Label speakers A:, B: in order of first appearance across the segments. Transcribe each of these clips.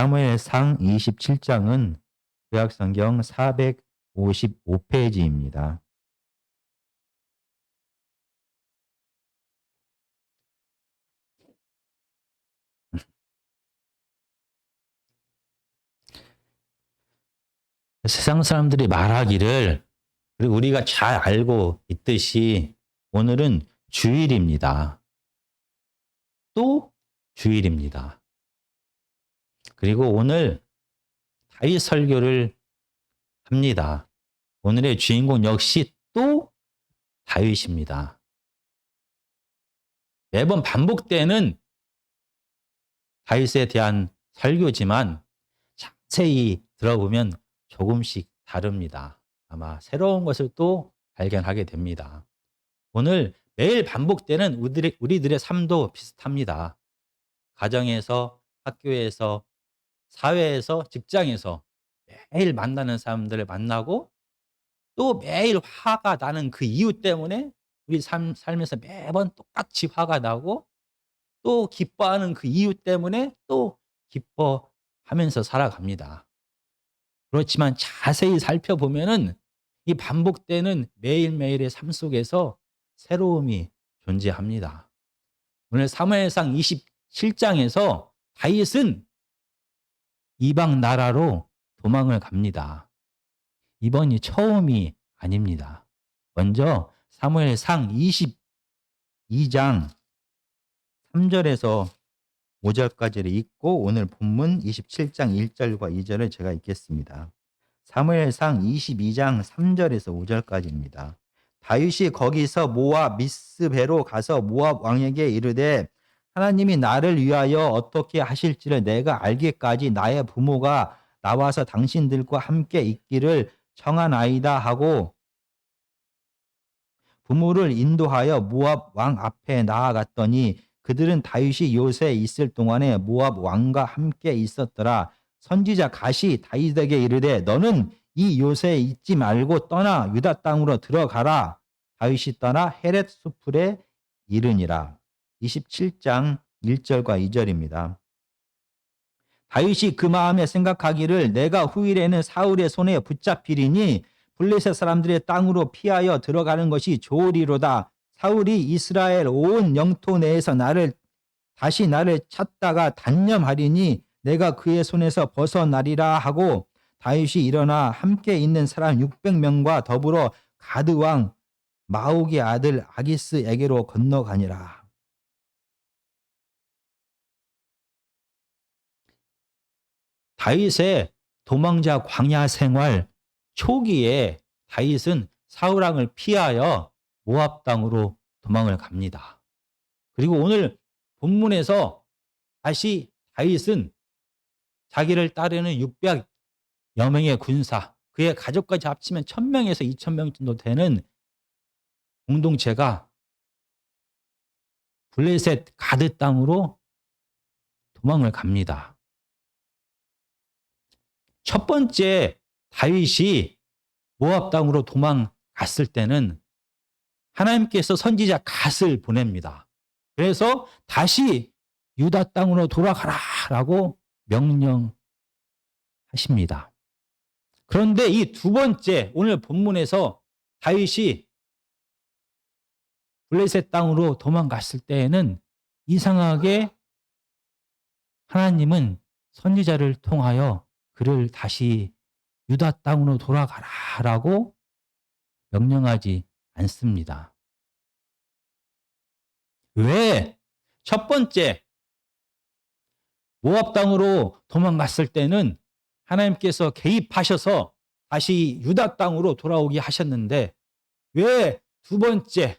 A: 사무엘상 27장은 구약성경 455페이지입니다. 세상 사람들이 말하기를, 그리고 우리가 잘 알고 있듯이 오늘은 주일입니다. 또 주일입니다. 그리고 오늘 다윗 설교를 합니다. 오늘의 주인공 역시 또 다윗입니다. 매번 반복되는 다윗에 대한 설교지만 자세히 들어보면 조금씩 다릅니다. 아마 새로운 것을 또 발견하게 됩니다. 오늘 매일 반복되는 우리들의 삶도 비슷합니다. 가정에서, 학교에서, 사회에서, 직장에서 매일 만나는 사람들을 만나고 또 매일 화가 나는 그 이유 때문에 우리 삶에서 매번 똑같이 화가 나고 또 기뻐하는 그 이유 때문에 또 기뻐하면서 살아갑니다. 그렇지만 자세히 살펴보면은 이 반복되는 매일매일의 삶 속에서 새로움이 존재합니다. 오늘 사무엘상 27장에서 다윗은 이방 나라로 도망을 갑니다. 이번이 처음이 아닙니다. 먼저 사무엘상 22장 3절에서 5절까지를 읽고 오늘 본문 27장 1절과 2절을 제가 읽겠습니다. 사무엘상 22장 3절에서 5절까지입니다. 다윗이 거기서 모압 미스베로 가서 모압 왕에게 이르되 하나님이 나를 위하여 어떻게 하실지를 내가 알기까지 나의 부모가 나와서 당신들과 함께 있기를 청하나이다 하고 부모를 인도하여 모압 왕 앞에 나아갔더니 그들은 다윗이 요새에 있을 동안에 모압 왕과 함께 있었더라. 선지자 갓이 다윗에게 이르되 너는 이 요새에 있지 말고 떠나 유다 땅으로 들어가라. 다윗이 떠나 헤렛 수풀에 이르니라. 27장 1절과 2절입니다. 다윗이 그 마음에 생각하기를 내가 후일에는 사울의 손에 붙잡히리니 블레셋 사람들의 땅으로 피하여 들어가는 것이 좋으리로다. 사울이 이스라엘 온 영토 내에서 다시 나를 찾다가 단념하리니 내가 그의 손에서 벗어나리라 하고 다윗이 일어나 함께 있는 사람 600명과 더불어 가드 왕 마옥의 아들 아기스에게로 건너가니라. 다윗의 도망자 광야 생활 초기에 다윗은 사울 왕을 피하여 모압 땅으로 도망을 갑니다. 그리고 오늘 본문에서 다시 다윗은 자기를 따르는 600여 명의 군사, 그의 가족까지 합치면 1000명에서 2000명 정도 되는 공동체가 블레셋 가드 땅으로 도망을 갑니다. 첫 번째 다윗이 모압 땅으로 도망갔을 때는 하나님께서 선지자 갓을 보냅니다. 그래서 다시 유다 땅으로 돌아가라라고 명령하십니다. 그런데 이 두 번째 오늘 본문에서 다윗이 블레셋 땅으로 도망갔을 때에는 이상하게 하나님은 선지자를 통하여 그를 다시 유다 땅으로 돌아가라라고 명령하지 않습니다. 왜? 첫 번째 모압 땅으로 도망갔을 때는 하나님께서 개입하셔서 다시 유다 땅으로 돌아오게 하셨는데 왜 두 번째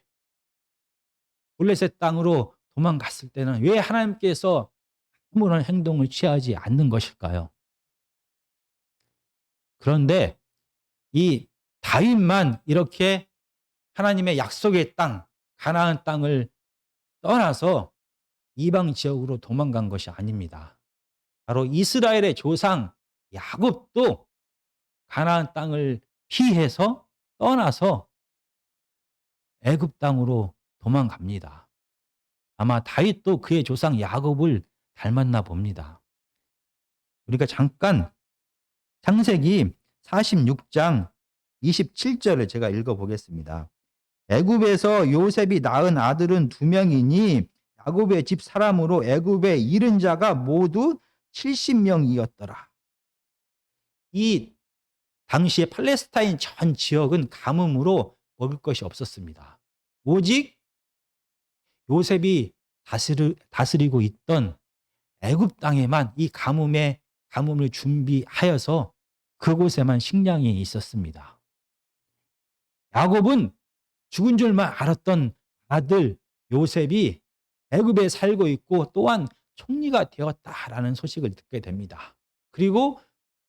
A: 블레셋 땅으로 도망갔을 때는 왜 하나님께서 아무런 행동을 취하지 않는 것일까요? 그런데 이 다윗만 이렇게 하나님의 약속의 땅, 가나안 땅을 떠나서 이방 지역으로 도망간 것이 아닙니다. 바로 이스라엘의 조상 야곱도 가나안 땅을 피해서 떠나서 애굽 땅으로 도망갑니다. 아마 다윗도 그의 조상 야곱을 닮았나 봅니다. 우리가 잠깐 창세기 46장 27절을 제가 읽어보겠습니다. 애굽에서 요셉이 낳은 아들은 2명이니 야곱의 집 사람으로 애굽에 이른 자가 모두 70명이었더라. 이 당시에 팔레스타인 전 지역은 가뭄으로 먹을 것이 없었습니다. 오직 요셉이 다스리고 있던 애굽 땅에만 이 가뭄을 준비하여서 그곳에만 식량이 있었습니다. 야곱은 죽은 줄만 알았던 아들 요셉이 애굽에 살고 있고 또한 총리가 되었다라는 소식을 듣게 됩니다. 그리고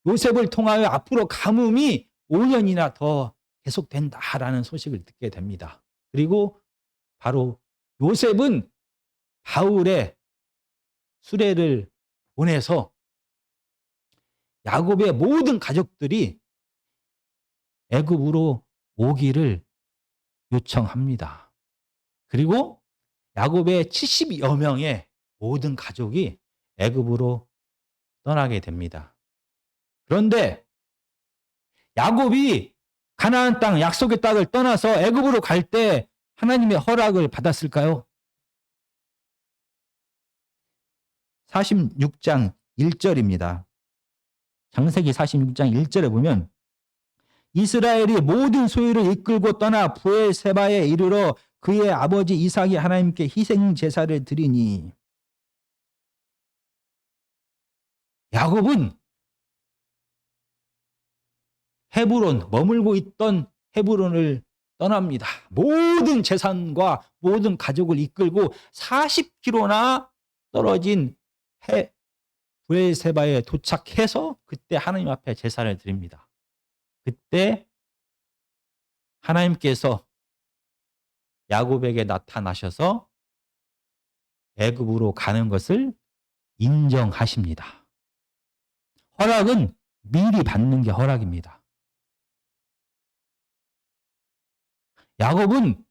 A: 요셉을 통하여 앞으로 가뭄이 5년이나 더 계속된다라는 소식을 듣게 됩니다. 그리고 바로 요셉은 바울의 수레를 보내서 야곱의 모든 가족들이 애굽으로 오기를 요청합니다. 그리고 야곱의 70여 명의 모든 가족이 애굽으로 떠나게 됩니다. 그런데 야곱이 가나안 땅, 약속의 땅을 떠나서 애굽으로 갈 때 하나님의 허락을 받았을까요? 46장 1절입니다. 창세기 46장 1절에 보면 이스라엘이 모든 소유를 이끌고 떠나 브엘세바에 이르러 그의 아버지 이삭이 하나님께 희생 제사를 드리니. 야곱은 헤브론, 머물고 있던 헤브론을 떠납니다. 모든 재산과 모든 가족을 이끌고 40km나 떨어진 브엘세바에 도착해서 그때 하나님 앞에 제사를 드립니다. 그때 하나님께서 야곱에게 나타나셔서 애굽으로 가는 것을 인정하십니다. 허락은 미리 받는 게 허락입니다. 야곱은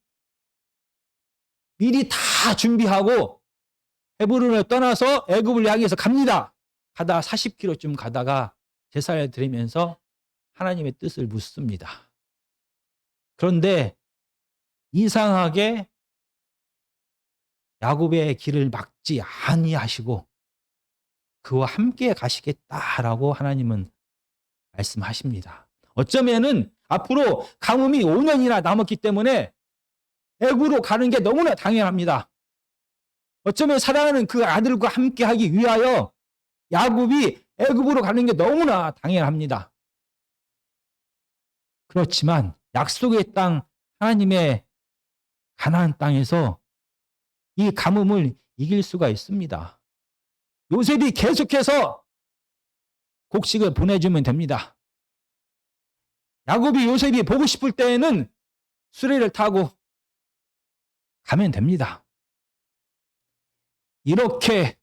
A: 미리 다 준비하고 헤브론을 떠나서 애굽을 향해서 갑니다. 가다 40km쯤 가다가 제사를 드리면서 하나님의 뜻을 묻습니다. 그런데 이상하게 야곱의 길을 막지 아니하시고 그와 함께 가시겠다라고 하나님은 말씀하십니다. 어쩌면은 앞으로 가뭄이 5년이나 남았기 때문에 애굽으로 가는 게 너무나 당연합니다. 어쩌면 사랑하는 그 아들과 함께 하기 위하여 야곱이 애굽으로 가는 게 너무나 당연합니다. 그렇지만 약속의 땅 하나님의 가나안 땅에서 이 가뭄을 이길 수가 있습니다. 요셉이 계속해서 곡식을 보내주면 됩니다. 야곱이 요셉이 보고 싶을 때에는 수레를 타고 가면 됩니다. 이렇게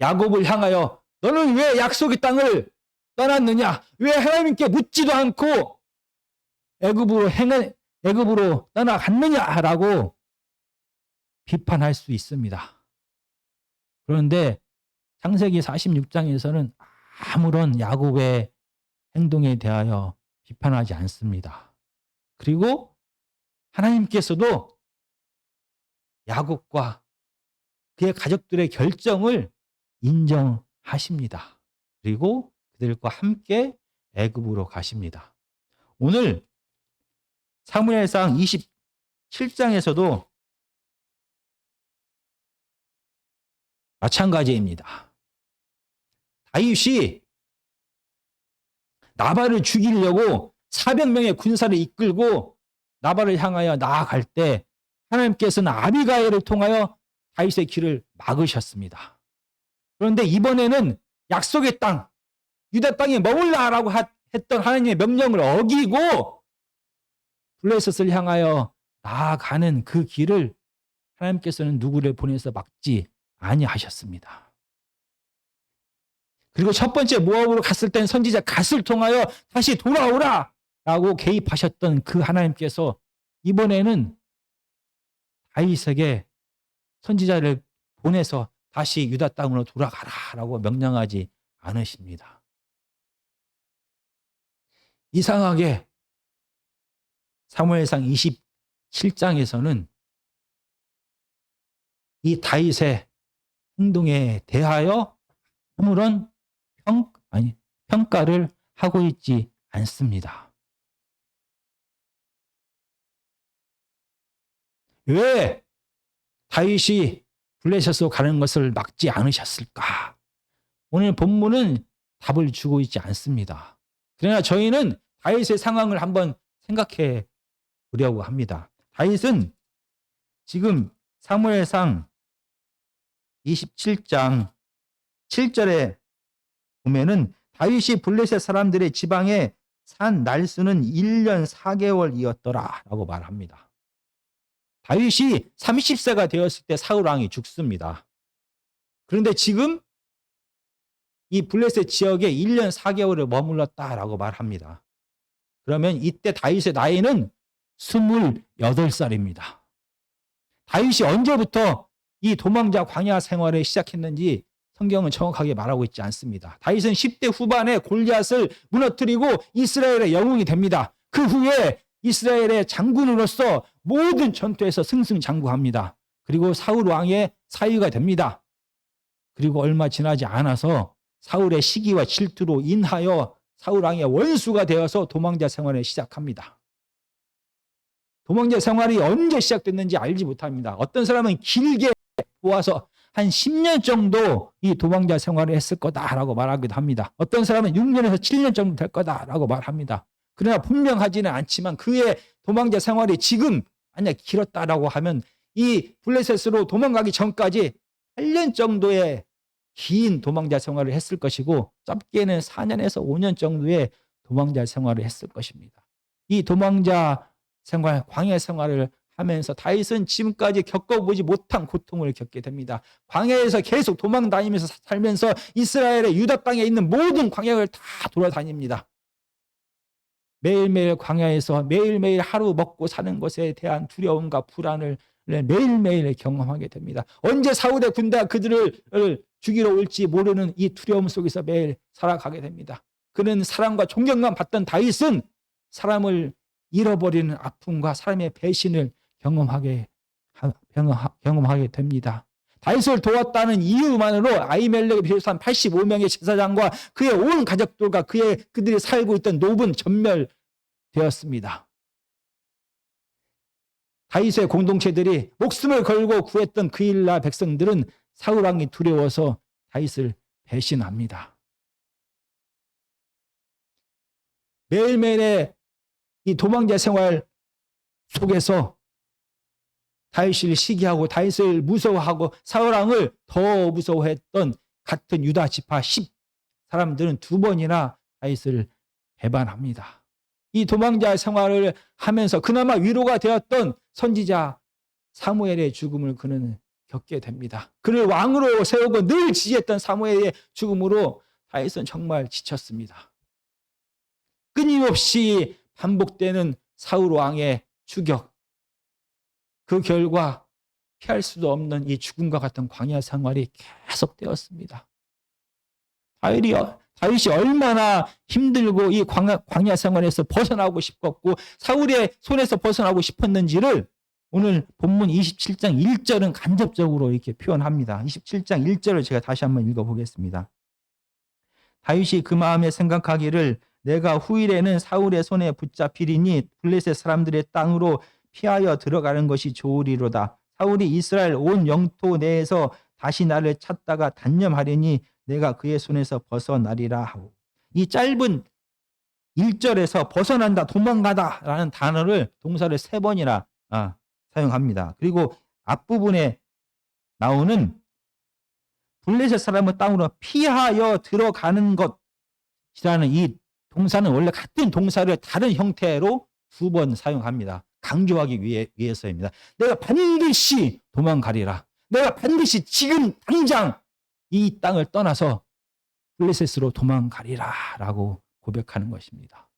A: 야곱을 향하여 너는 왜 약속의 땅을 떠났느냐? 왜 하나님께 묻지도 않고 애굽으로 떠나갔느냐라고 비판할 수 있습니다. 그런데 창세기 46장에서는 아무런 야곱의 행동에 대하여 비판하지 않습니다. 그리고 하나님께서도 야곱과 그의 가족들의 결정을 인정하십니다. 그리고 그들과 함께 애굽으로 가십니다. 오늘 사무엘상 27장에서도 마찬가지입니다. 다윗이 나발을 죽이려고 400명의 군사를 이끌고 나발을 향하여 나아갈 때 하나님께서는 아비가일을 통하여 다윗의 길을 막으셨습니다. 그런데 이번에는 약속의 땅, 유다 땅에 머물라라고 했던 하나님의 명령을 어기고 블레셋을 향하여 나아가는 그 길을 하나님께서는 누구를 보내서 막지 아니하셨습니다. 그리고 첫 번째 모압으로 갔을 땐 선지자 갓을 통하여 다시 돌아오라라고 개입하셨던 그 하나님께서 이번에는 다윗에게 선지자를 보내서 다시 유다 땅으로 돌아가라라고 명령하지 않으십니다. 이상하게 사무엘상 27장에서는 이 다윗의 행동에 대하여 아무런 평가를 하고 있지 않습니다. 왜 다윗이 블레셋으로 가는 것을 막지 않으셨을까? 오늘 본문은 답을 주고 있지 않습니다. 그러나 저희는 다윗의 상황을 한번 생각해 보려고 합니다. 다윗은 지금 사무엘상 27장 7절에 보면은 다윗이 블레셋 사람들의 지방에 산 날수는 1년 4개월이었더라 라고 말합니다. 다윗이 30세가 되었을 때 사울 왕이 죽습니다. 그런데 지금 이 블레셋 지역에 1년 4개월을 머물렀다라고 말합니다. 그러면 이때 다윗의 나이는 28살입니다. 다윗이 언제부터 이 도망자 광야 생활을 시작했는지 성경은 정확하게 말하고 있지 않습니다. 다윗은 10대 후반에 골리앗을 무너뜨리고 이스라엘의 영웅이 됩니다. 그 후에 이스라엘의 장군으로서 모든 전투에서 승승장구합니다. 그리고 사울 왕의 사위가 됩니다. 그리고 얼마 지나지 않아서 사울의 시기와 질투로 인하여 사울 왕의 원수가 되어서 도망자 생활을 시작합니다. 도망자 생활이 언제 시작됐는지 알지 못합니다. 어떤 사람은 길게 보아서 한 10년 정도 이 도망자 생활을 했을 거다라고 말하기도 합니다. 어떤 사람은 6년에서 7년 정도 될 거다라고 말합니다. 그러나 분명하지는 않지만 그의 도망자 생활이 지금 만약 길었다라고 하면 이 블레셋으로 도망가기 전까지 8년 정도의 긴 도망자 생활을 했을 것이고 짧게는 4년에서 5년 정도의 도망자 생활을 했을 것입니다. 이 도망자 생활, 광야 생활을 하면서 다윗은 지금까지 겪어보지 못한 고통을 겪게 됩니다. 광야에서 계속 도망 다니면서 살면서 이스라엘의 유다 땅에 있는 모든 광야를 다 돌아다닙니다. 매일매일 광야에서 매일매일 하루 먹고 사는 것에 대한 두려움과 불안을 매일매일 경험하게 됩니다. 언제 사울의 군대가 그들을 죽이러 올지 모르는 이 두려움 속에서 매일 살아가게 됩니다. 그는 사랑과 존경만 받던 다윗은 사람을 잃어버리는 아픔과 사람의 배신을 경험하게 됩니다. 다윗을 도왔다는 이유만으로 아히멜렉을 비롯한 85명의 제사장과 그의 온 가족들과 그들이 살고 있던 노브는 전멸되었습니다. 다윗의 공동체들이 목숨을 걸고 구했던 그일라 백성들은 사울 왕이 두려워서 다윗을 배신합니다. 매일매일의 이 도망자 생활 속에서 다윗을 시기하고 다윗을 무서워하고 사울 왕을 더 무서워했던 같은 유다 지파 10 사람들은 2번이나 다윗을 배반합니다. 이 도망자 생활을 하면서 그나마 위로가 되었던 선지자 사무엘의 죽음을 그는 겪게 됩니다. 그를 왕으로 세우고 늘 지지했던 사무엘의 죽음으로 다윗은 정말 지쳤습니다. 끊임없이 반복되는 사울 왕의 추격, 그 결과 피할 수도 없는 이 죽음과 같은 광야 생활이 계속되었습니다. 다윗이 얼마나 힘들고 이 광야 생활에서 벗어나고 싶었고 사울의 손에서 벗어나고 싶었는지를 오늘 본문 27장 1절은 간접적으로 이렇게 표현합니다. 27장 1절을 제가 다시 한번 읽어보겠습니다. 다윗이 그 마음에 생각하기를 내가 후일에는 사울의 손에 붙잡히리니 블레셋 사람들의 땅으로 피하여 들어가는 것이 좋으리로다. 사울이 이스라엘 온 영토 내에서 다시 나를 찾다가 단념하리니 내가 그의 손에서 벗어나리라 하고, 이 짧은 1절에서 벗어난다, 도망가다 라는 단어를 동사를 3번이나 사용합니다. 그리고 앞부분에 나오는 블레셋 사람의 땅으로 피하여 들어가는 것이라는 이 동사는 원래 같은 동사를 다른 형태로 2번 사용합니다. 강조하기 위해서입니다. 내가 반드시 도망가리라. 내가 반드시 지금 당장 이 땅을 떠나서 블레셋으로 도망가리라 라고 고백하는 것입니다.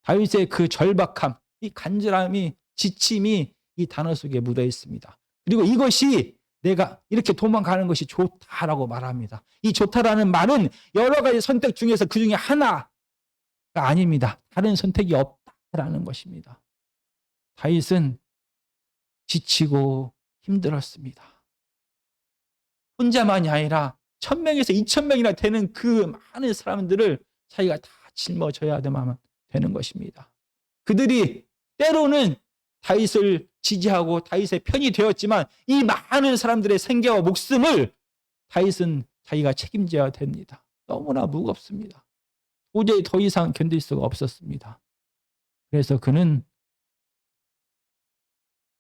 A: 다윗의 그 절박함, 이 간절함이, 지침이 이 단어 속에 묻어 있습니다. 그리고 이것이 내가 이렇게 도망가는 것이 좋다라고 말합니다. 이 좋다라는 말은 여러 가지 선택 중에서 그 중에 하나가 아닙니다. 다른 선택이 없다라는 것입니다. 다윗은 지치고 힘들었습니다. 혼자만이 아니라 1000명에서 2000명이나 되는 그 많은 사람들을 자기가 다 짊어져야 되는 것입니다. 그들이 때로는 다윗을 지지하고 다윗의 편이 되었지만 이 많은 사람들의 생계와 목숨을 다윗은 자기가 책임져야 됩니다. 너무나 무겁습니다. 도저히 더 이상 견딜 수가 없었습니다. 그래서 그는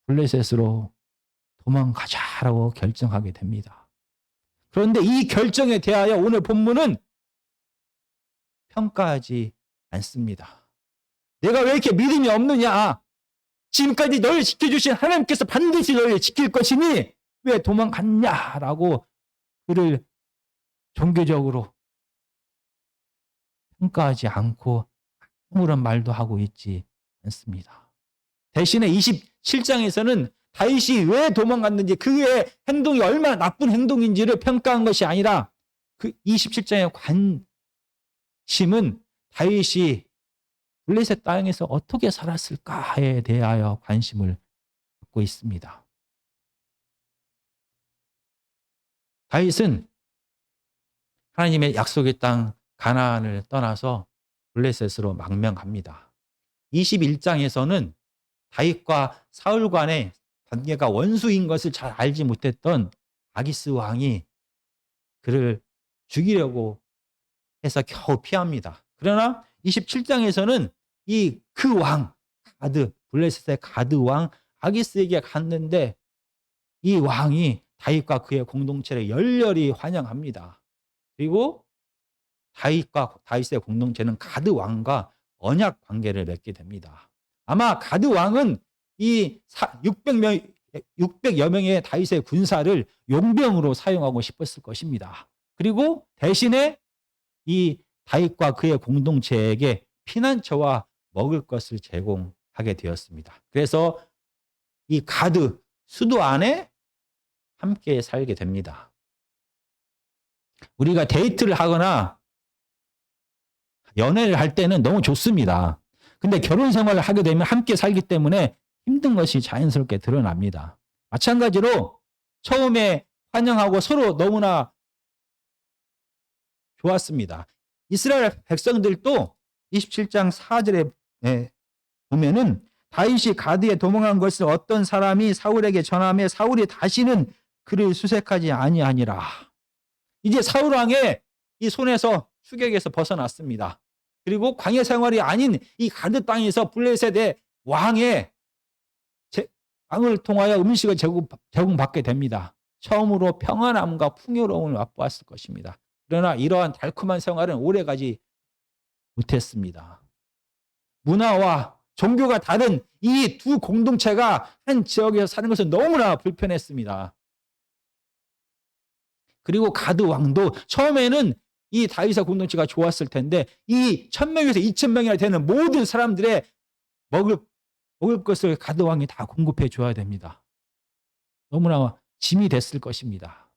A: 블레셋으로 도망가자라고 결정하게 됩니다. 그런데 이 결정에 대하여 오늘 본문은 평가하지 않습니다. 내가 왜 이렇게 믿음이 없느냐? 지금까지 너를 지켜주신 하나님께서 반드시 너를 지킬 것이니 왜 도망갔냐라고 그를 종교적으로 평가하지 않고 아무런 말도 하고 있지 않습니다. 대신에 27장에서는 다윗이 왜 도망갔는지 그의 행동이 얼마나 나쁜 행동인지를 평가한 것이 아니라 그 27장의 관심은 다윗이 블레셋 땅에서 어떻게 살았을까에 대하여 관심을 갖고 있습니다. 다윗은 하나님의 약속의 땅 가나안을 떠나서 블레셋으로 망명합니다. 21장에서는 다윗과 사울 간의 관계가 원수인 것을 잘 알지 못했던 아기스 왕이 그를 죽이려고 해서 겨우 피합니다. 그러나 27장에서는 이 그 왕 가드, 블레셋의 가드 왕 아기스에게 갔는데 이 왕이 다윗과 그의 공동체를 열렬히 환영합니다. 그리고 다윗의 공동체는 가드 왕과 언약 관계를 맺게 됩니다. 아마 가드 왕은 이 600여 명의 다윗의 군사를 용병으로 사용하고 싶었을 것입니다. 그리고 대신에 이 다윗과 그의 공동체에게 피난처와 먹을 것을 제공하게 되었습니다. 그래서 이 가드 수도 안에 함께 살게 됩니다. 우리가 데이트를 하거나 연애를 할 때는 너무 좋습니다. 근데 결혼 생활을 하게 되면 함께 살기 때문에 힘든 것이 자연스럽게 드러납니다. 마찬가지로 처음에 환영하고 서로 너무나 좋았습니다. 이스라엘 백성들도 27장 4절에 보면은 다윗이 가드에 도망한 것을 어떤 사람이 사울에게 전하며 사울이 다시는 그를 수색하지 아니하니라. 이제 사울 왕의 이 손에서 추격에서 벗어났습니다. 그리고 광야 생활이 아닌 이 가드 땅에서 블레셋의 왕을 통하여 음식을 제공받게 됩니다. 처음으로 평안함과 풍요로움을 맛보았을 것입니다. 그러나 이러한 달콤한 생활은 오래가지 못했습니다. 문화와 종교가 다른 이 두 공동체가 한 지역에서 사는 것은 너무나 불편했습니다. 그리고 가드 왕도 처음에는 이 다윗의 공동체가 좋았을 텐데 이 1000명에서 2000명이나 되는 모든 사람들의 먹을 것을 가드 왕이 다 공급해 줘야 됩니다. 너무나 짐이 됐을 것입니다.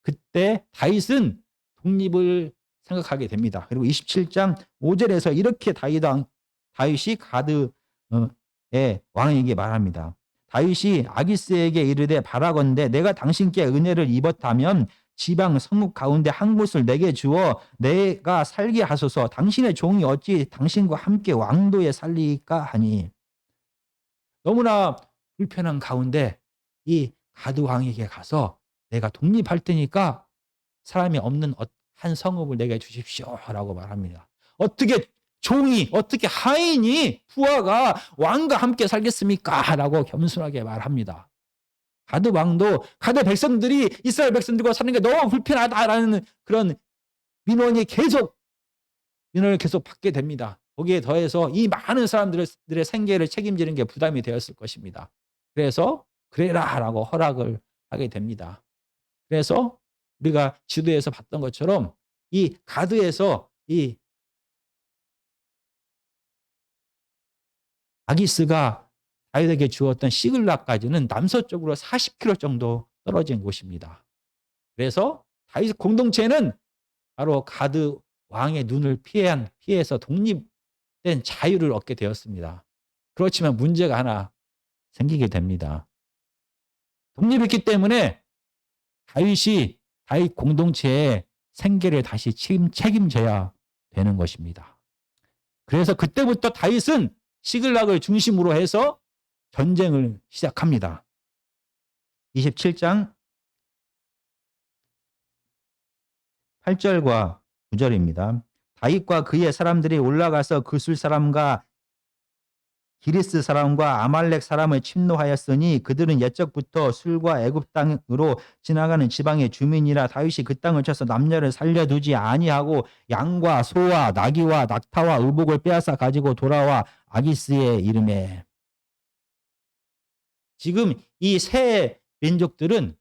A: 그때 다윗은 독립을 생각하게 됩니다. 그리고 27장 5절에서 이렇게 다윗이 가드의 왕에게 말합니다. 다윗이 아기스에게 이르되 바라건대 내가 당신께 은혜를 입었다면 지방 성읍 가운데 한 곳을 내게 주어 내가 살게 하소서. 당신의 종이 어찌 당신과 함께 왕도에 살리까 하니. 너무나 불편한 가운데 이 가드 왕에게 가서 내가 독립할 테니까 사람이 없는 한 성읍을 내게 주십시오라고 말합니다. 어떻게 하인이 부하가 왕과 함께 살겠습니까? 라고 겸손하게 말합니다. 가드 왕도 가드 백성들이 이스라엘 백성들과 사는 게 너무 불편하다라는 그런 민원을 계속 받게 됩니다. 거기에 더해서 이 많은 사람들의 생계를 책임지는 게 부담이 되었을 것입니다. 그래서 그래라라고 허락을 하게 됩니다. 그래서 우리가 지도에서 봤던 것처럼 이 가드에서 이 아기스가 다윗에게 주었던 시글락까지는 남서쪽으로 40km 정도 떨어진 곳입니다. 그래서 다윗 공동체는 바로 가드 왕의 눈을 피해서 독립된 자유를 얻게 되었습니다. 그렇지만 문제가 하나 생기게 됩니다. 독립했기 때문에 다윗 공동체의 생계를 다시 책임져야 되는 것입니다. 그래서 그때부터 다윗은 시글락을 중심으로 해서 전쟁을 시작합니다. 27장 8절과 9절입니다. 다윗과 그의 사람들이 올라가서 그술 사람과 기리스 사람과 아말렉 사람을 침노하였으니 그들은 옛적부터 술과 애굽 땅으로 지나가는 지방의 주민이라 다윗이 그 땅을 쳐서 남녀를 살려두지 아니하고 양과 소와 나귀와 낙타와 의복을 빼앗아 가지고 돌아와 아기스의 이름에. 지금 이 세 민족들은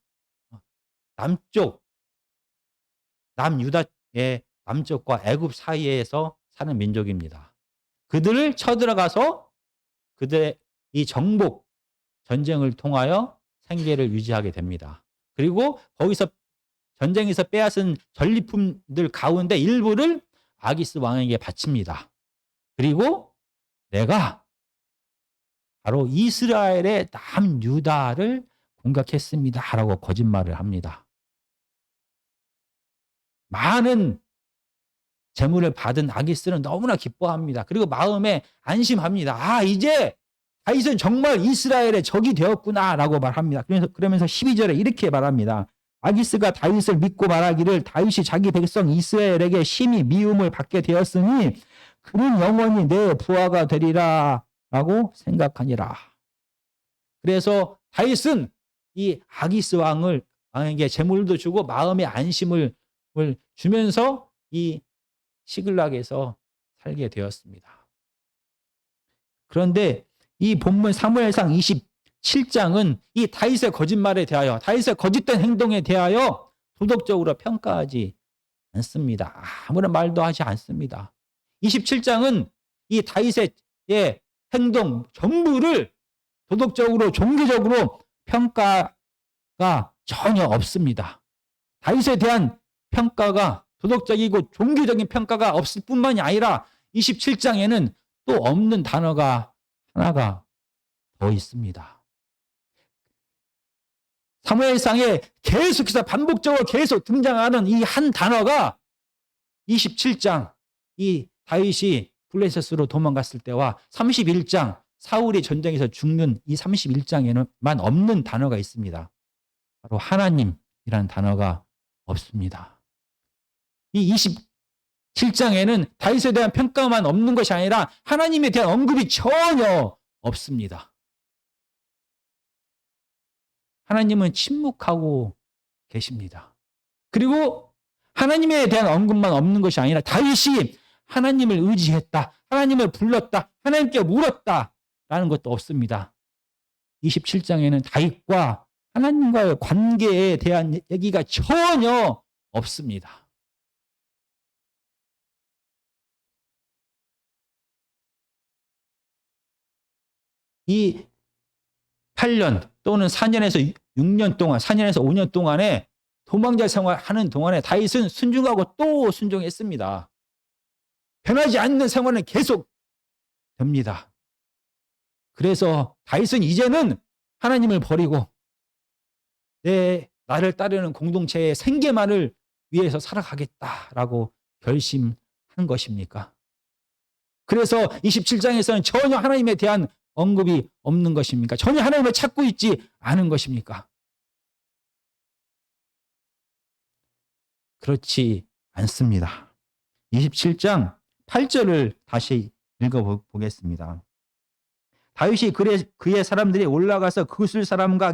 A: 남유다의 남쪽과 애굽 사이에서 사는 민족입니다. 그들을 쳐들어가서 그들의 이 정복 전쟁을 통하여 생계를 유지하게 됩니다. 그리고 거기서 전쟁에서 빼앗은 전리품들 가운데 일부를 아기스 왕에게 바칩니다. 그리고 내가 바로 이스라엘의 남유다를 공격했습니다라고 거짓말을 합니다. 많은 재물을 받은 아기스는 너무나 기뻐합니다. 그리고 마음에 안심합니다. 이제 다윗은 정말 이스라엘의 적이 되었구나라고 말합니다. 그러면서 12절에 이렇게 말합니다. 아기스가 다윗을 믿고 말하기를 다윗이 자기 백성 이스라엘에게 심히 미움을 받게 되었으니 그는 영원히 내 부하가 되리라 라고 생각하니라. 그래서 다윗은 이 아기스 왕에게 재물도 주고 마음의 안심을 주면서 이 시글락에서 살게 되었습니다. 그런데 이 본문 사무엘상 27장은 이 다윗의 거짓말에 대하여, 다윗의 거짓된 행동에 대하여 도덕적으로 평가하지 않습니다. 아무런 말도 하지 않습니다. 27장은 이 다윗의 행동 전부를 도덕적으로 종교적으로 평가가 전혀 없습니다. 다윗에 대한 평가가 도덕적이고 종교적인 평가가 없을 뿐만이 아니라 27장에는 또 없는 단어가 하나가 더 있습니다. 사무엘상에 계속해서 반복적으로 계속 등장하는 이 한 단어가 27장 이 다윗이 블레셋으로 도망갔을 때와 31장 사울이 전쟁에서 죽는 이 31장에는만 없는 단어가 있습니다. 바로 하나님이라는 단어가 없습니다. 이 27장에는 다윗에 대한 평가만 없는 것이 아니라 하나님에 대한 언급이 전혀 없습니다. 하나님은 침묵하고 계십니다. 그리고 하나님에 대한 언급만 없는 것이 아니라 다윗이 하나님을 의지했다, 하나님을 불렀다, 하나님께 물었다라는 것도 없습니다. 27장에는 다윗과 하나님과의 관계에 대한 얘기가 전혀 없습니다. 이 8년 또는 4년에서 6년 동안, 4년에서 5년 동안에 도망자 생활하는 동안에 다윗은 순종하고 또 순종했습니다. 변하지 않는 생활은 계속 됩니다. 그래서 다윗은 이제는 하나님을 버리고 나를 따르는 공동체의 생계만을 위해서 살아가겠다라고 결심한 것입니까? 그래서 27장에서는 전혀 하나님에 대한 언급이 없는 것입니까? 전혀 하나님을 찾고 있지 않은 것입니까? 그렇지 않습니다. 27장 8절을 다시 읽어보겠습니다. 다윗이 그의 사람들이 올라가서 그술 사람과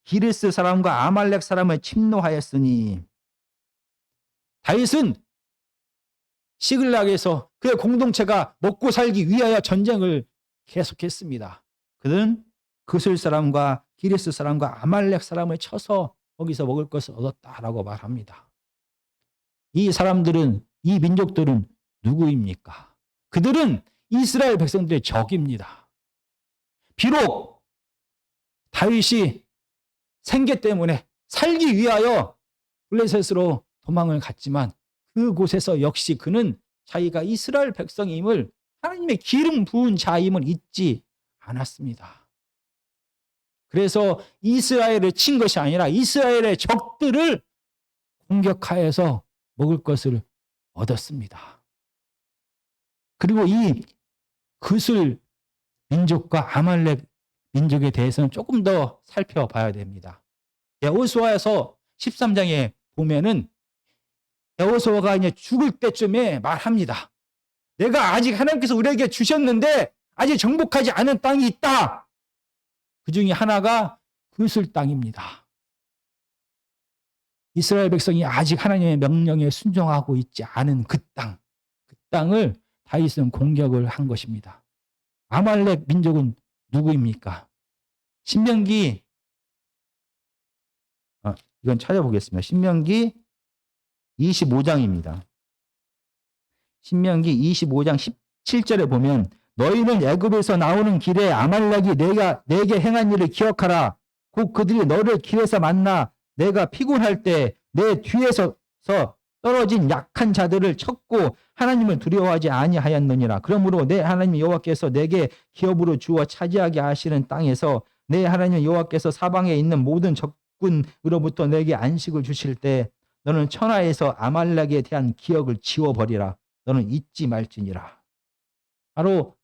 A: 기르스 사람과 아말렉 사람을 침노하였으니 다윗은 시글락에서 그의 공동체가 먹고 살기 위하여 전쟁을 계속했습니다. 그들은 그술 사람과 기르스 사람과 아말렉 사람을 쳐서 거기서 먹을 것을 얻었다라고 말합니다. 이 사람들은, 이 민족들은 누구입니까? 그들은 이스라엘 백성들의 적입니다. 비록 다윗이
B: 생계 때문에 살기 위하여 블레셋으로 도망을 갔지만 그곳에서 역시 그는 자기가 이스라엘 백성임을, 하나님의 기름 부은 자임을 잊지 않았습니다. 그래서 이스라엘을 친 것이 아니라 이스라엘의 적들을 공격하여서 먹을 것을 얻었습니다. 그리고 이 그술 민족과 아말렉 민족에 대해서는 조금 더 살펴봐야 됩니다. 여호수아에서 13장에 보면은 여호수아가 이제 죽을 때쯤에 말합니다. 내가 아직 하나님께서 우리에게 주셨는데 아직 정복하지 않은 땅이 있다. 그 중에 하나가 그술 땅입니다. 이스라엘 백성이 아직 하나님의 명령에 순종하고 있지 않은 그 땅을 다윗은 공격을 한 것입니다. 아말렉 민족은 누구입니까? 신명기, 이건 찾아보겠습니다. 신명기 25장입니다. 신명기 25장 17절에 보면 너희는 애굽에서 나오는 길에 아말렉이 내게 행한 일을 기억하라. 곧 그들이 너를 길에서 만나 내가 피곤할 때 내 뒤에서 떨어진 약한 자들을 쳤고 하나님을 두려워하지 아니하였느니라. 그러므로 내 하나님 여호와께서 내게 기업으로 주어 차지하게 하시는 땅에서 내 하나님 여호와께서 사방에 있는 모든 적군으로부터 내게 안식을 주실 때 너는 천하에서 아말렉에 대한 기억을 지워버리라. 너는 잊지 말지니라. 바로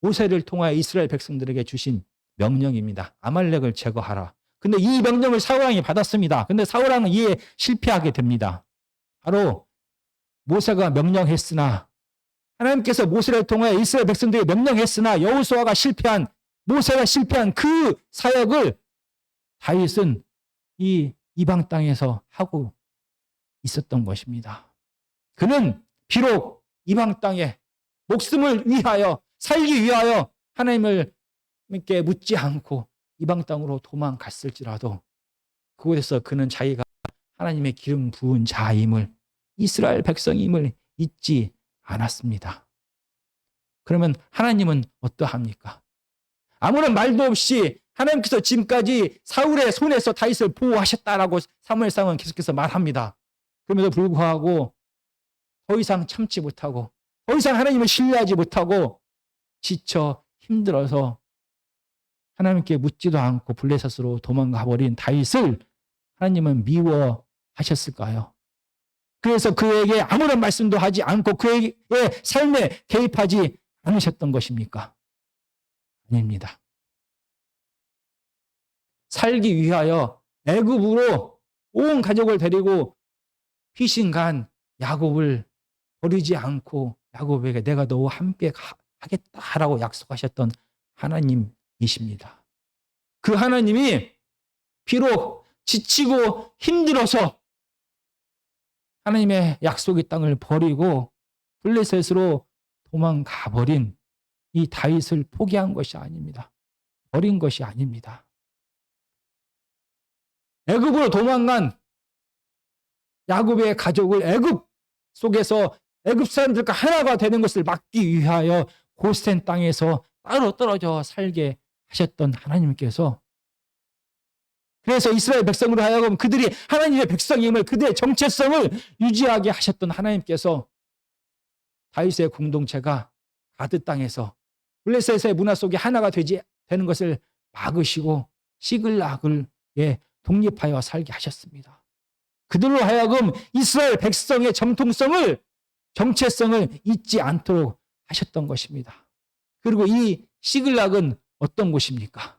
B: 모세를 통하여 이스라엘 백성들에게 주신 명령입니다. 아말렉을 제거하라. 근데 이 명령을 사울왕이 받았습니다. 근데 사울왕은 이에 실패하게 됩니다. 바로 모세가 명령했으나, 하나님께서 모세를 통하여 이스라엘 백성들에게 명령했으나 여호수아가 실패한, 모세가 실패한 그 사역을 다윗은 이 이방 땅에서 하고 있었던 것입니다. 그는 비록 이방 땅에 목숨을 위하여, 살기 위하여 하나님께 묻지 않고 이방 땅으로 도망갔을지라도 그곳에서 그는 자기가 하나님의 기름 부은 자임을, 이스라엘 백성임을 잊지 않았습니다. 그러면 하나님은 어떠합니까? 아무런 말도 없이 하나님께서 지금까지 사울의 손에서 다윗을 보호하셨다라고 사무엘상은 계속해서 말합니다. 그럼에도 불구하고 더 이상 참지 못하고 더 이상 하나님을 신뢰하지 못하고 지쳐 힘들어서 하나님께 묻지도 않고 블레셋으로 도망가 버린 다윗을 하나님은 미워하셨을까요? 그래서 그에게 아무런 말씀도 하지 않고 그의 삶에 개입하지 않으셨던 것입니까? 아닙니다. 살기 위하여 애굽으로 온 가족을 데리고 피신 간 야곱을 버리지 않고 야곱에게 내가 너와 함께 하겠다라고 약속하셨던 하나님이십니다. 그 하나님이 비록 지치고 힘들어서 하나님의 약속의 땅을 버리고 블레셋으로 도망가 버린 이 다윗을 포기한 것이 아닙니다. 버린 것이 아닙니다. 애굽으로 도망간 야곱의 가족을 애굽 속에서 애굽 사람들과 하나가 되는 것을 막기 위하여 고센 땅에서 따로 떨어져 살게 하셨던 하나님께서, 그래서 이스라엘 백성으로 하여금 그들이 하나님의 백성임을, 그들의 정체성을 유지하게 하셨던 하나님께서 다윗의 공동체가 가드 땅에서 블레셋의 문화 속에 하나가 되는 것을 막으시고 시글락을 독립하여 살게 하셨습니다. 그들로 하여금 이스라엘 백성의 정통성을, 정체성을 잊지 않도록 하셨던 것입니다. 그리고 이 시글락은 어떤 곳입니까?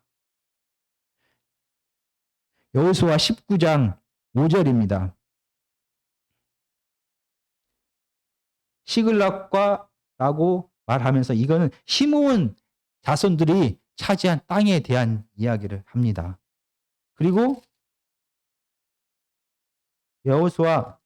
B: 여호수아 19장 5절입니다. 시글락과라고 말하면서 이거는 시므온 자손들이 차지한 땅에 대한 이야기를 합니다. 그리고 여호수아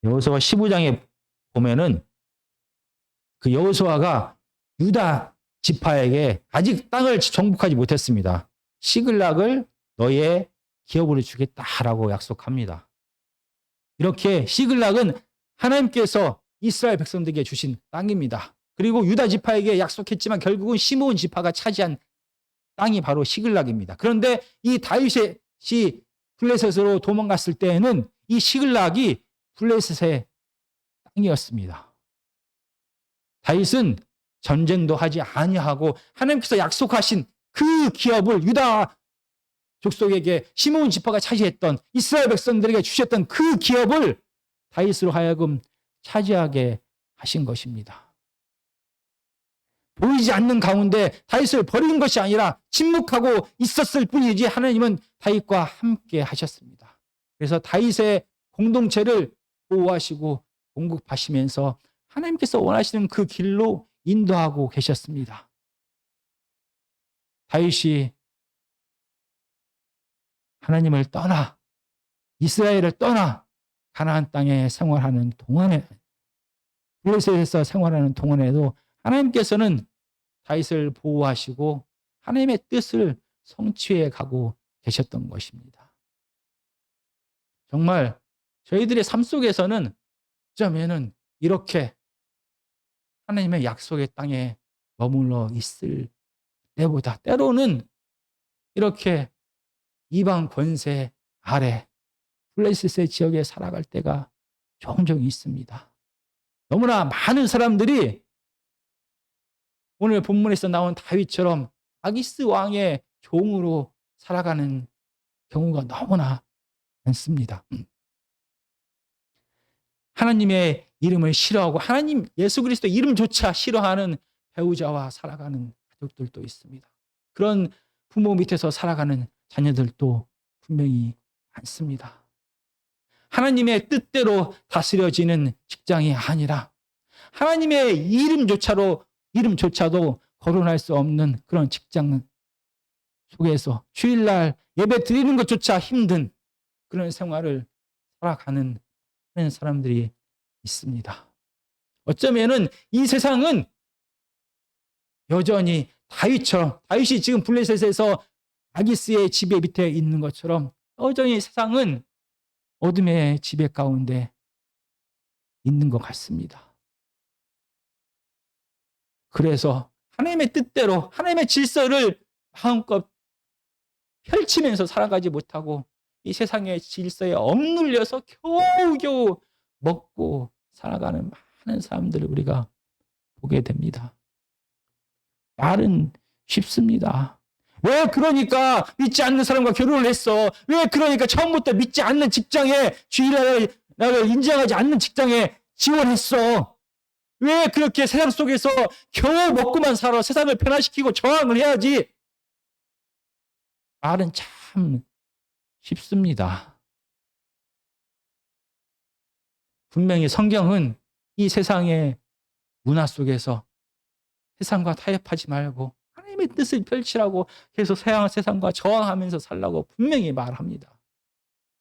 B: 15장에 보면은 그 여호수아가 유다 지파에게 아직 땅을 정복하지 못했습니다. 시글락을 너의 기업으로 주겠다라고 약속합니다. 이렇게 시글락은 하나님께서 이스라엘 백성들에게 주신 땅입니다. 그리고 유다 지파에게 약속했지만 결국은 시므온 지파가 차지한 땅이 바로 시글락입니다. 그런데 이 다윗이 블레셋으로 도망갔을 때에는 이 시글락이 블레셋의 땅이었습니다. 다윗은 전쟁도 하지 아니하고 하나님께서 약속하신 그 기업을 유다 족속에게 시므온 지파가 차지했던 이스라엘 백성들에게 주셨던 그 기업을 다윗으로 하여금 차지하게 하신 것입니다. 보이지 않는 가운데 다윗을 버린 것이 아니라 침묵하고 있었을 뿐이지 하나님은 다윗과 함께 하셨습니다. 그래서 다윗의 공동체를 보호하시고 공급하시면서 하나님께서 원하시는 그 길로 인도하고 계셨습니다. 다윗이 하나님을 떠나 이스라엘을 떠나 가나안 땅에 생활하는 동안에 블레셋에서 생활하는 동안에도 하나님께서는 다윗을 보호하시고 하나님의 뜻을 성취해 가고 계셨던 것입니다. 정말 저희들의 삶 속에서는 어쩌면은 이렇게 하나님의 약속의 땅에 머물러 있을 때보다 때로는 이렇게 이방 권세 아래 블레셋의 지역에 살아갈 때가 종종 있습니다. 너무나 많은 사람들이 오늘 본문에서 나온 다윗처럼 아기스 왕의 종으로 살아가는 경우가 너무나 많습니다. 하나님의 이름을 싫어하고 하나님 예수 그리스도 이름조차 싫어하는 배우자와 살아가는 가족들도 있습니다. 그런 부모 밑에서 살아가는 자녀들도 분명히 많습니다. 하나님의 뜻대로 다스려지는 직장이 아니라 하나님의 이름조차도 거론할 수 없는 그런 직장 속에서 주일날 예배 드리는 것조차 힘든 그런 생활을 살아가는 사람들이 있습니다. 어쩌면은 이 세상은 여전히 다윗이 지금 블레셋에서 아기스의 지배 밑에 있는 것처럼 여전히 세상은 어둠의 지배 가운데 있는 것 같습니다. 그래서 하나님의 뜻대로 하나님의 질서를 마음껏 펼치면서 살아가지 못하고 이 세상의 질서에 억눌려서 겨우겨우 먹고 살아가는 많은 사람들을 우리가 보게 됩니다. 말은 쉽습니다. 왜 그러니까 믿지 않는 사람과 결혼을 했어? 왜 그러니까 처음부터 믿지 않는 직장에 주일날 나를 인정하지 않는 직장에 지원했어? 왜 그렇게 세상 속에서 겨우 먹고만 살아? 세상을 변화시키고 저항을 해야지. 말은 참 쉽습니다. 분명히 성경은 이 세상의 문화 속에서 세상과 타협하지 말고 하나님의 뜻을 펼치라고 계속 세상과 저항하면서 살라고 분명히 말합니다.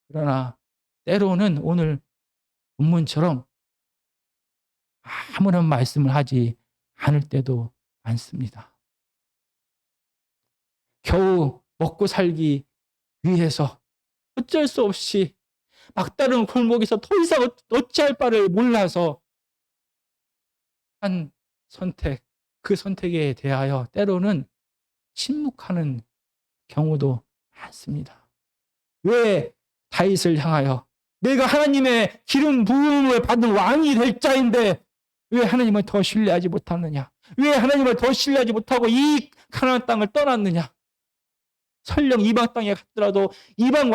B: 그러나 때로는 오늘 본문처럼 아무런 말씀을 하지 않을 때도 많습니다. 겨우 먹고 살기 위해서 어쩔 수 없이 막다른 골목에서 더 이상 어찌할 바를 몰라서 한 선택, 그 선택에 대하여 때로는 침묵하는 경우도 많습니다. 왜 다윗을 향하여 내가 하나님의 기름 부음을 받은 왕이 될 자인데 왜 하나님을 더 신뢰하지 못하느냐? 왜 하나님을 더 신뢰하지 못하고 이 가나안 땅을 떠났느냐? 설령 이방 땅에 갔더라도 이방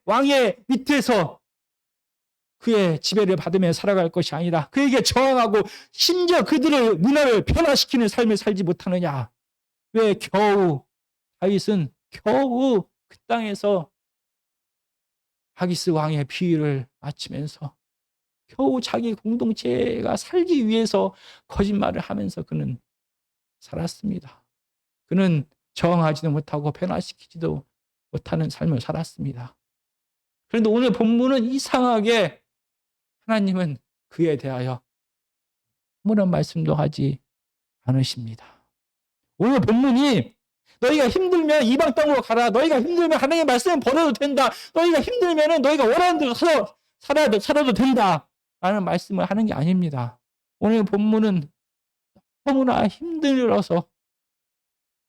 B: 왕의 밑에서 그의 지배를 받으며 살아갈 것이 아니라 그에게 저항하고 심지어 그들의 문화를 변화시키는 삶을 살지 못하느냐? 왜 다윗은 겨우 그 땅에서 아기스 왕의 비위를 마치면서 겨우 자기 공동체가 살기 위해서 거짓말을 하면서 그는 살았습니다. 그는 저항하지도 못하고 변화시키지도 못하는 삶을 살았습니다. 그런데 오늘 본문은 이상하게 하나님은 그에 대하여 아무런 말씀도 하지 않으십니다. 오늘 본문이 너희가 힘들면 이방 땅으로 가라. 너희가 힘들면 하나님의 말씀을 버려도 된다. 너희가 힘들면 너희가 원하는 대로 살아도 된다. 라는 말씀을 하는 게 아닙니다. 오늘 본문은 너무나 힘들어서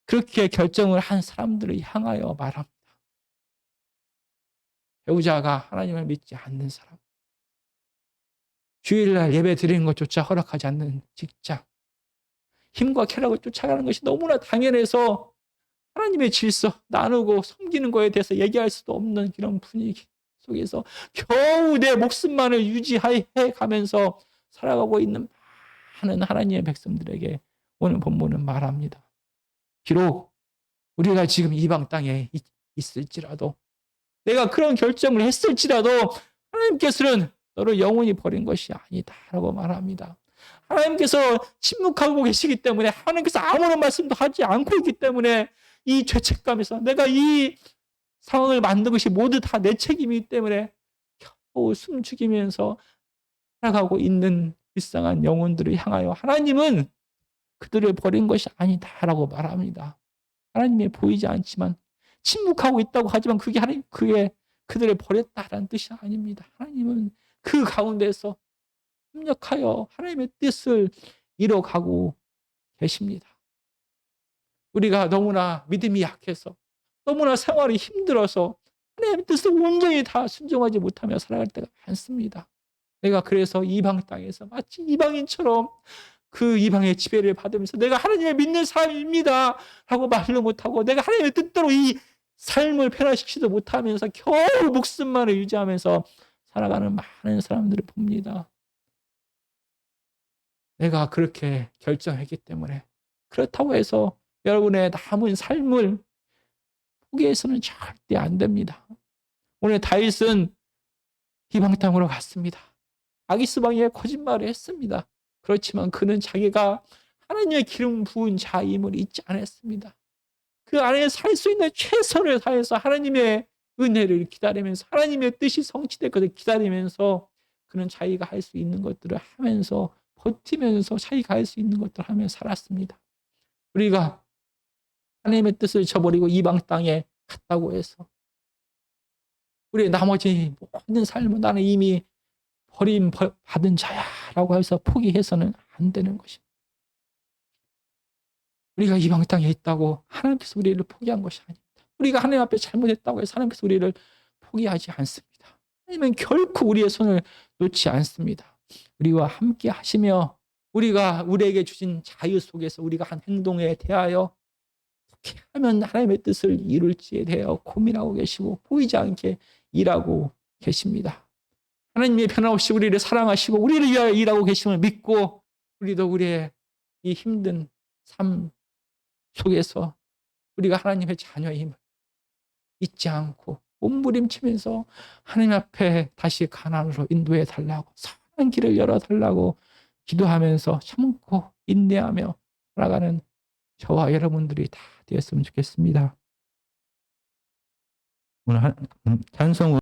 B: 그렇게 결정을 한 사람들을 향하여 말합니다. 배우자가 하나님을 믿지 않는 사람, 주일날 예배 드리는 것조차 허락하지 않는 직장, 힘과 쾌락을 쫓아가는 것이 너무나 당연해서 하나님의 질서, 나누고 섬기는 거에 대해서 얘기할 수도 없는 그런 분위기 속에서 겨우 내 목숨만을 유지해 가면서 살아가고 있는 많은 하나님의 백성들에게 오늘 본문은 말합니다. 비록 우리가 지금 이방 땅에 있을지라도, 내가 그런 결정을 했을지라도 하나님께서는 너를 영원히 버린 것이 아니다라고 말합니다. 하나님께서 침묵하고 계시기 때문에, 하나님께서 아무런 말씀도 하지 않고 있기 때문에, 이 죄책감에서 내가 이 상황을 만든 것이 모두 다 내 책임이기 때문에 겨우 숨죽이면서 살아가고 있는 불쌍한 영혼들을 향하여 하나님은 그들을 버린 것이 아니다라고 말합니다. 하나님이 보이지 않지만 침묵하고 있다고 하지만 그게 그들을 버렸다라는 뜻이 아닙니다. 하나님은 그 가운데서 협력하여 하나님의 뜻을 이뤄가고 계십니다. 우리가 너무나 믿음이 약해서, 너무나 생활이 힘들어서 하나님의 뜻을 온전히 다 순종하지 못하며 살아갈 때가 많습니다. 내가 그래서 이방 땅에서 마치 이방인처럼 그 이방의 지배를 받으면서 내가 하나님을 믿는 사람입니다 하고 말도 못하고, 내가 하나님의 뜻대로 이 삶을 변화시키지도 못하면서 겨우 목숨만을 유지하면서 살아가는 많은 사람들을 봅니다. 내가 그렇게 결정했기 때문에, 그렇다고 해서 여러분의 남은 삶을 포기해서는 절대 안 됩니다. 오늘 다윗은 이방 땅으로 갔습니다. 아기스 왕에 거짓말을 했습니다. 그렇지만 그는 자기가 하나님의 기름 부은 자임을 잊지 않았습니다. 그 안에 살 수 있는 최선을 다해서 하나님의 은혜를 기다리면서, 하나님의 뜻이 성취될 것을 기다리면서, 그는 자기가 할 수 있는 것들을 하면서 버티면서 자기가 할 수 있는 것들을 하며 살았습니다. 우리가 하나님의 뜻을 저버리고 이방 땅에 갔다고 해서 우리의 나머지 모든 삶은 나는 이미 받은 자야라고 해서 포기해서는 안 되는 것입니다. 우리가 이방 땅에 있다고 하나님께서 우리를 포기한 것이 아닙니다. 우리가 하나님 앞에 잘못했다고 해서 하나님께서 우리를 포기하지 않습니다. 하나님은 결코 우리의 손을 놓지 않습니다. 우리와 함께 하시며, 우리가 우리에게 주신 자유 속에서 우리가 한 행동에 대하여 어떻게 하면 하나님의 뜻을 이룰지에 대하여 고민하고 계시고 보이지 않게 일하고 계십니다. 하나님이 변함없이 우리를 사랑하시고 우리를 위하여 일하고 계심을 믿고, 우리도 우리의 이 힘든 삶 속에서 우리가 하나님의 자녀임을 잊지 않고 몸부림치면서 하나님 앞에 다시 가나안으로 인도해 달라고, 선한 길을 열어 달라고 기도하면서 참고 인내하며 살아가는 저와 여러분들이 다 되었으면 좋겠습니다.
A: 오늘 찬송